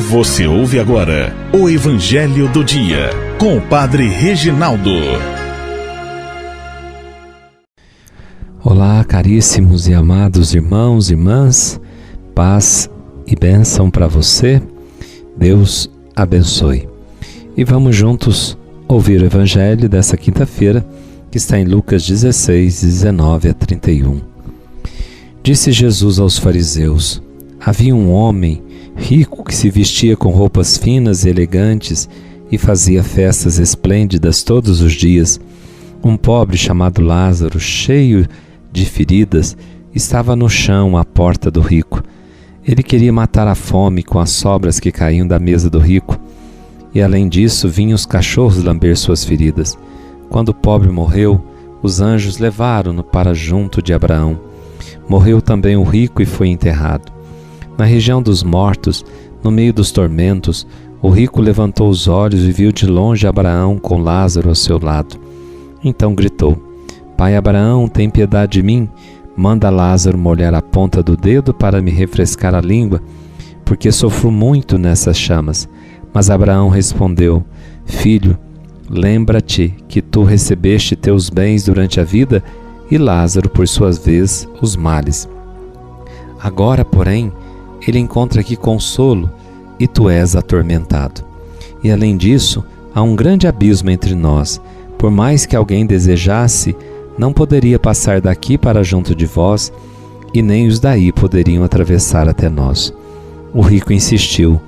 Você ouve agora o Evangelho do Dia, com o Padre Reginaldo. Olá, caríssimos e amados irmãos e irmãs, paz e bênção para você, Deus abençoe. E vamos juntos ouvir o Evangelho dessa quinta-feira, que está em Lucas 16, 19 a 31. Disse Jesus aos fariseus: havia um homem rico que se vestia com roupas finas e elegantes e fazia festas esplêndidas todos os dias. Um pobre chamado Lázaro, cheio de feridas, estava no chão à porta do rico. Ele queria matar a fome com as sobras que caíam da mesa do rico. E além disso, vinham os cachorros lamber suas feridas. Quando o pobre morreu, os anjos levaram-no para junto de Abraão. Morreu também o rico e foi enterrado. Na região dos mortos, no meio dos tormentos, o rico levantou os olhos e viu de longe Abraão com Lázaro ao seu lado. Então gritou: Pai Abraão, tem piedade de mim, manda Lázaro molhar a ponta do dedo para me refrescar a língua, porque sofro muito nessas chamas. Mas Abraão respondeu: Filho, lembra-te que tu recebeste teus bens durante a vida e Lázaro, por sua vez, os males. Agora, porém, ele encontra aqui consolo e tu és atormentado. E além disso, há um grande abismo entre nós. Por mais que alguém desejasse, não poderia passar daqui para junto de vós, e nem os daí poderiam atravessar até nós. O rico insistiu: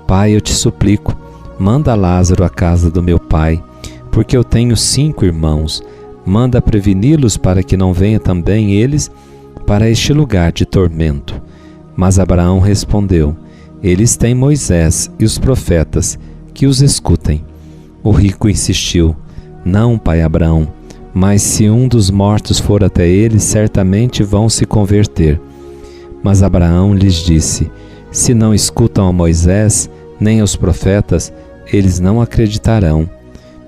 Pai, eu te suplico, manda Lázaro à casa do meu pai, porque eu tenho 5 irmãos. Manda preveni-los para que não venham também eles para este lugar de tormento. Mas Abraão respondeu: Eles têm Moisés e os profetas, que os escutem. O rico insistiu: Não, pai Abraão, mas se um dos mortos for até eles, certamente vão se converter. Mas Abraão lhes disse: Se não escutam a Moisés, nem aos profetas, eles não acreditarão,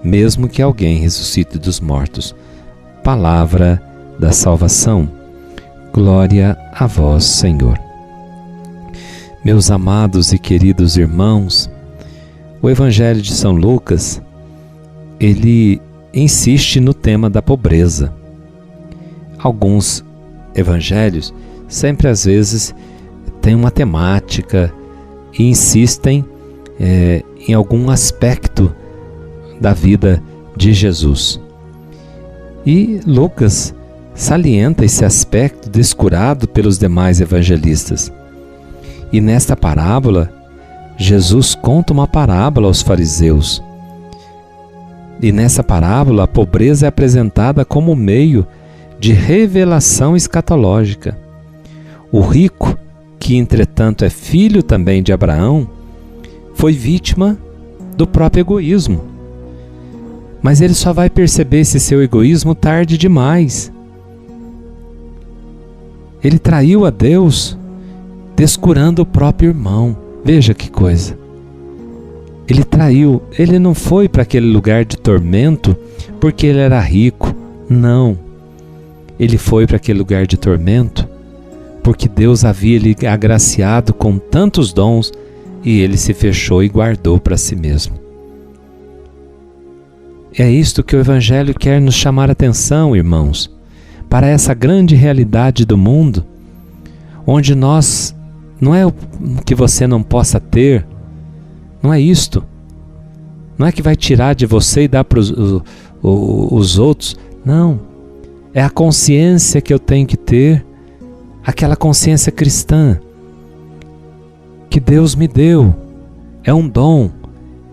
mesmo que alguém ressuscite dos mortos. Palavra da salvação. Glória a vós, Senhor. Meus amados e queridos irmãos, o Evangelho de São Lucas, ele insiste no tema da pobreza. Alguns evangelhos sempre às vezes têm uma temática e insistem em algum aspecto da vida de Jesus. E Lucas salienta esse aspecto descurado pelos demais evangelistas. E nesta parábola, Jesus conta uma parábola aos fariseus. E nessa parábola, a pobreza é apresentada como meio de revelação escatológica. O rico, que entretanto é filho também de Abraão, foi vítima do próprio egoísmo. Mas ele só vai perceber esse seu egoísmo tarde demais. Ele traiu a Deus, descurando o próprio irmão. Veja que coisa. Ele traiu, ele não foi para aquele lugar de tormento porque ele era rico. Não. Ele foi para aquele lugar de tormento porque Deus havia lhe agraciado com tantos dons e ele se fechou e guardou para si mesmo. É isto que o Evangelho quer nos chamar a atenção, irmãos, para essa grande realidade do mundo, onde nós, não é o que você não possa ter, não é isto, não é que vai tirar de você e dar para os outros, não, é a consciência que eu tenho que ter, aquela consciência cristã, que Deus me deu, é um dom,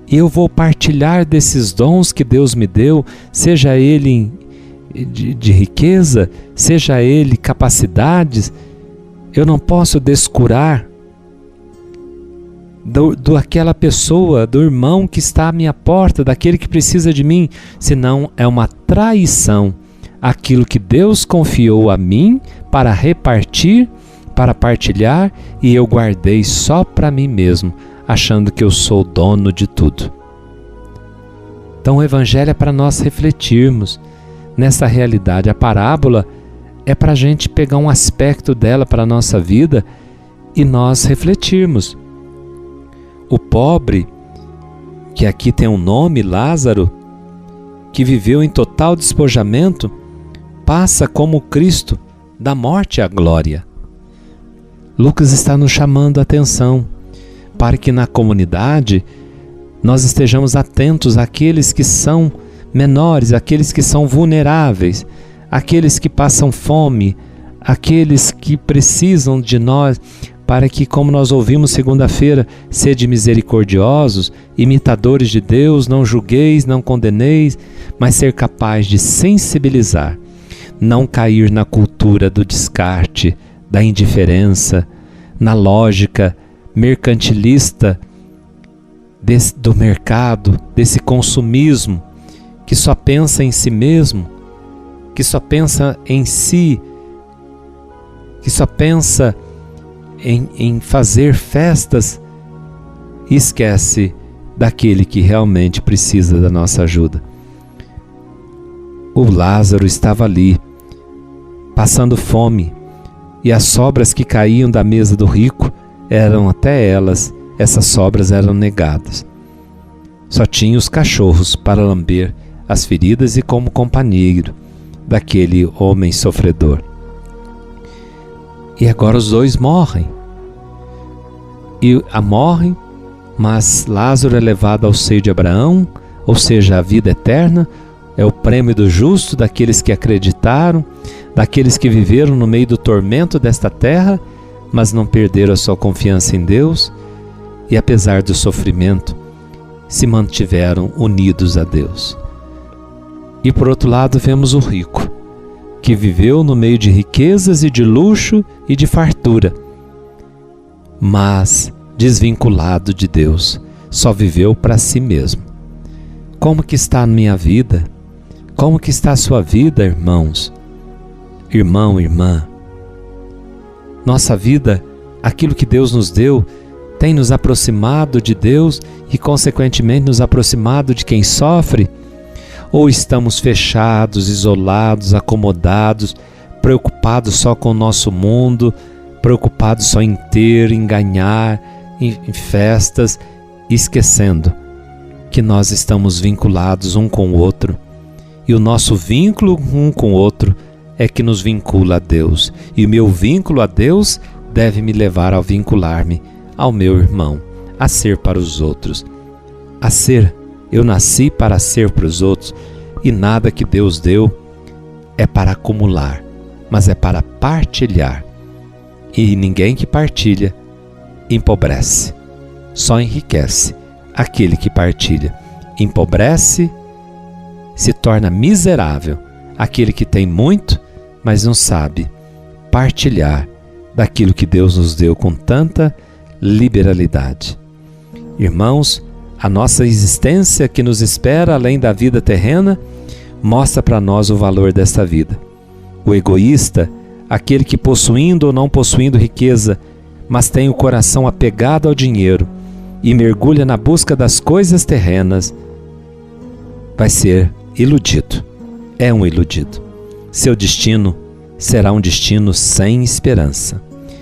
e eu vou partilhar desses dons que Deus me deu, seja ele de riqueza, seja ele capacidades. Eu não posso descurar daquela pessoa, do irmão que está à minha porta, daquele que precisa de mim, senão é uma traição aquilo que Deus confiou a mim para repartir, para partilhar, e eu guardei só para mim mesmo, achando que eu sou dono de tudo. Então o Evangelho é para nós refletirmos nessa realidade. A parábola é para a gente pegar um aspecto dela para a nossa vida e nós refletirmos. o pobre, que aqui tem um nome, Lázaro, que viveu em total despojamento, passa como Cristo da morte à glória. Lucas está nos chamando a atenção para que na comunidade nós estejamos atentos àqueles que são menores, àqueles que são vulneráveis, àqueles que passam fome, àqueles que precisam de nós, para que, como nós ouvimos segunda-feira, sede misericordiosos, imitadores de Deus, não julgueis, não condeneis, mas ser capaz de sensibilizar, não cair na cultura do descarte, da indiferença, na lógica mercantilista do mercado, desse consumismo, que só pensa em si mesmo, que só pensa em si, que só pensa em fazer festas e esquece daquele que realmente precisa da nossa ajuda. O Lázaro estava ali, passando fome, e as sobras que caíam da mesa do rico eram até elas, essas sobras eram negadas. Só tinha os cachorros para lamber as feridas e como companheiro daquele homem sofredor. E agora os dois morrem. Morrem, mas Lázaro é levado ao seio de Abraão, ou seja, a vida eterna, é o prêmio do justo, daqueles que acreditaram, daqueles que viveram no meio do tormento desta terra, mas não perderam a sua confiança em Deus e, apesar do sofrimento, se mantiveram unidos a Deus. E por outro lado vemos o rico, que viveu no meio de riquezas e de luxo e de fartura, mas desvinculado de Deus, só viveu para si mesmo. Como que está a minha vida? Como que está a sua vida, irmãos? Irmão, irmã, nossa vida, aquilo que Deus nos deu, tem nos aproximado de Deus e, consequentemente, nos aproximado de quem sofre? Ou estamos fechados, isolados, acomodados, preocupados só com o nosso mundo, preocupados só em ter, em ganhar, em festas, esquecendo que nós estamos vinculados um com o outro, e o nosso vínculo um com o outro é que nos vincula a Deus, e o meu vínculo a Deus deve me levar a vincular-me ao meu irmão, a ser para os outros, a ser. Eu nasci para ser para os outros, e nada que Deus deu é para acumular, mas é para partilhar. E ninguém que partilha empobrece, só enriquece aquele que partilha. Empobrece, se torna miserável aquele que tem muito, mas não sabe partilhar daquilo que Deus nos deu com tanta liberalidade. Irmãos, a nossa existência que nos espera além da vida terrena mostra para nós o valor desta vida. O egoísta, aquele que possuindo ou não possuindo riqueza, mas tem o coração apegado ao dinheiro e mergulha na busca das coisas terrenas, vai ser iludido. É um iludido. Seu destino será um destino sem esperança.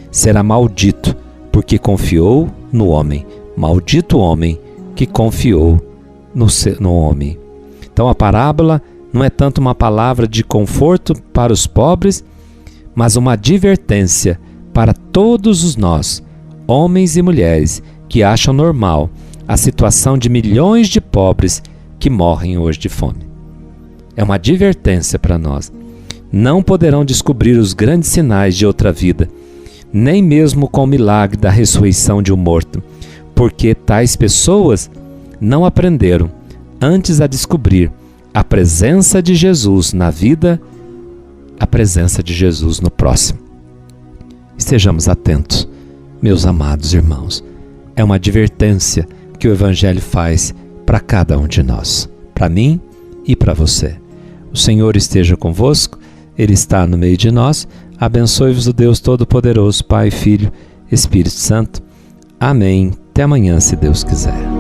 Será maldito porque confiou no homem. Maldito o homem que confiou no homem. Então a parábola não é tanto uma palavra de conforto para os pobres, mas uma advertência para todos os nós, homens e mulheres, que acham normal a situação de milhões de pobres que morrem hoje de fome. É uma advertência para nós. Não poderão descobrir os grandes sinais de outra vida, nem mesmo com o milagre da ressurreição de um morto, porque tais pessoas não aprenderam antes a descobrir a presença de Jesus na vida, a presença de Jesus no próximo. Estejamos atentos, meus amados irmãos. É uma advertência que o Evangelho faz para cada um de nós, para mim e para você. O Senhor esteja convosco, Ele está no meio de nós. Abençoe-vos o Deus Todo-Poderoso, Pai, Filho, Espírito Santo. Amém. Até amanhã, se Deus quiser.